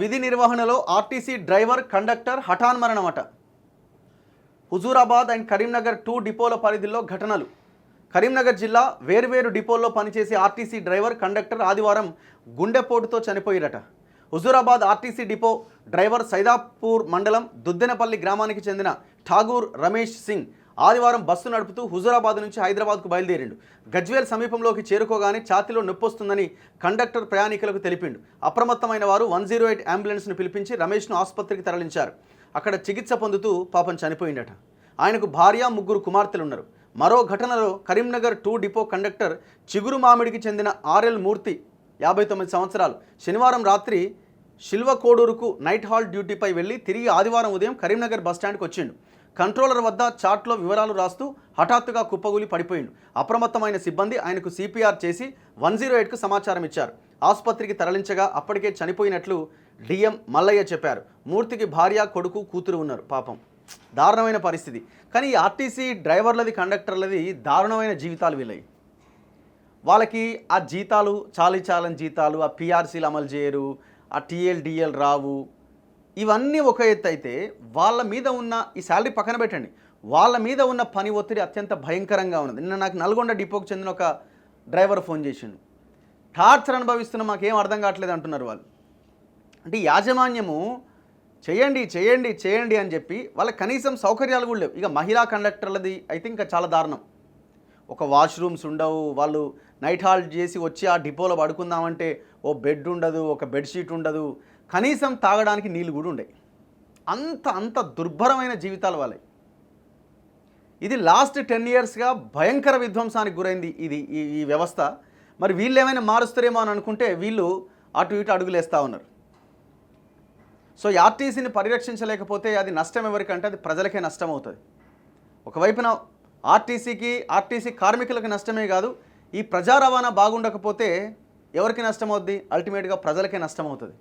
విధి నిర్వహణలో RTC driver conductor హఠాన్మరణమట. హుజూరాబాద్ అండ్ కరీంనగర్ 2 డిపోల పరిధిలో ఘటనలు. కరీంనగర్ జిల్లా వేర్వేరు డిపోల్లో పనిచేసే ఆర్టీసీ డ్రైవర్ కండక్టర్ ఆదివారం గుండెపోటుతో చనిపోయారట. Huzurabad RTC depot driver Saidapur మండలం దుద్దెనపల్లి గ్రామానికి చెందిన ఠాగూర్ రమేష్ సింగ్ ఆదివారం బస్సు నడుపుతూ హుజూరాబాద్ నుంచి హైదరాబాద్కు బయలుదేరిండు. గజ్వేల్ సమీపంలోకి చేరుకోగానే ఛాతీలో నొప్పొస్తుందని కండక్టర్ ప్రయాణికులకు తెలిపిండు. అప్రమత్తమైన వారు 108 అంబులెన్స్ను పిలిపించి రమేష్ను ఆసుపత్రికి తరలించారు. అక్కడ చికిత్స పొందుతూ పాపం చనిపోయిందట. ఆయనకు భార్య, 3 కుమార్తెలున్నారు. మరో ఘటనలో కరీంనగర్ 2 డిపో కండక్టర్ చిగురు మామిడికి చెందిన ఆర్ఎల్ మూర్తి 59 సంవత్సరాలు శనివారం రాత్రి శిల్వకోడూరుకు నైట్ హాల్ డ్యూటీపై వెళ్ళి తిరిగి ఆదివారం ఉదయం కరీంనగర్ బస్టాండ్కి వచ్చిండు. కంట్రోలర్ వద్ద చార్ట్లో వివరాలు రాస్తూ హఠాత్తుగా కుప్పగూలి పడిపోయిండు. అప్రమత్తమైన సిబ్బంది ఆయనకు సిపిఆర్ చేసి 108కు సమాచారం ఇచ్చారు. ఆసుపత్రికి తరలించగా అప్పటికే చనిపోయినట్లు డిఎం మల్లయ్య చెప్పారు. మూర్తికి భార్య, కొడుకు, కూతురు ఉన్నారు. పాపం దారుణమైన పరిస్థితి. కానీ ఈ ఆర్టీసీ డ్రైవర్లది, కండక్టర్లది దారుణమైన జీవితాలు వీళ్ళవి. వాళ్ళకి ఆ జీతాలు చాలని జీతాలు, ఆ పిఆర్సీలు అమలు చేయరు, ఆ టీఎల్ రావు. ఇవన్నీ ఒక ఎత్తు అయితే వాళ్ళ మీద ఉన్న ఈ శాలరీ పక్కన పెట్టండి, వాళ్ళ మీద ఉన్న పని ఒత్తిడి అత్యంత భయంకరంగా ఉన్నది. నిన్న నాకు నల్గొండ డిపోకి చెందిన ఒక డ్రైవర్ ఫోన్ చేసిండు. టార్చర్ అనుభవిస్తున్న మాకేం అర్థం కావట్లేదు అంటున్నారు వాళ్ళు. అంటే యాజమాన్యము చేయండి అని చెప్పి వాళ్ళకి కనీసం సౌకర్యాలు కూడా లేవు. ఇక మహిళా కండక్టర్లది అయితే ఇంకా చాలా దారుణం. ఒక వాష్రూమ్స్ ఉండవు, వాళ్ళు నైట్ హాల్ట్ చేసి వచ్చి ఆ డిపోలో పడుకుందామంటే ఓ బెడ్ ఉండదు, ఒక బెడ్షీట్ ఉండదు, కనీసం తాగడానికి నీళ్ళు కూడా ఉండవు. అంత దుర్భరమైన జీవితాలు వాళ్ళవి. ఇది లాస్ట్ 10 ఇయర్స్గా భయంకర విధ్వంసానికి గురైంది ఈ వ్యవస్థ. మరి వీళ్ళు ఏమైనా మారుస్తారేమో అని అనుకుంటే వీళ్ళు అటు ఇటు అడుగులేస్తూ ఉన్నారు. సో ఈ ఆర్టీసీని పరిరక్షించలేకపోతే అది నష్టం ఎవరికంటే అది ప్రజలకే నష్టం అవుతుంది. ఒకవైపున ఆర్టీసీ కార్మికులకు నష్టమే కాదు, ఈ ప్రజా రవాణా బాగుండకపోతే ఎవరికి నష్టం అవుద్ది? అల్టిమేట్గా ప్రజలకే నష్టం అవుతుంది.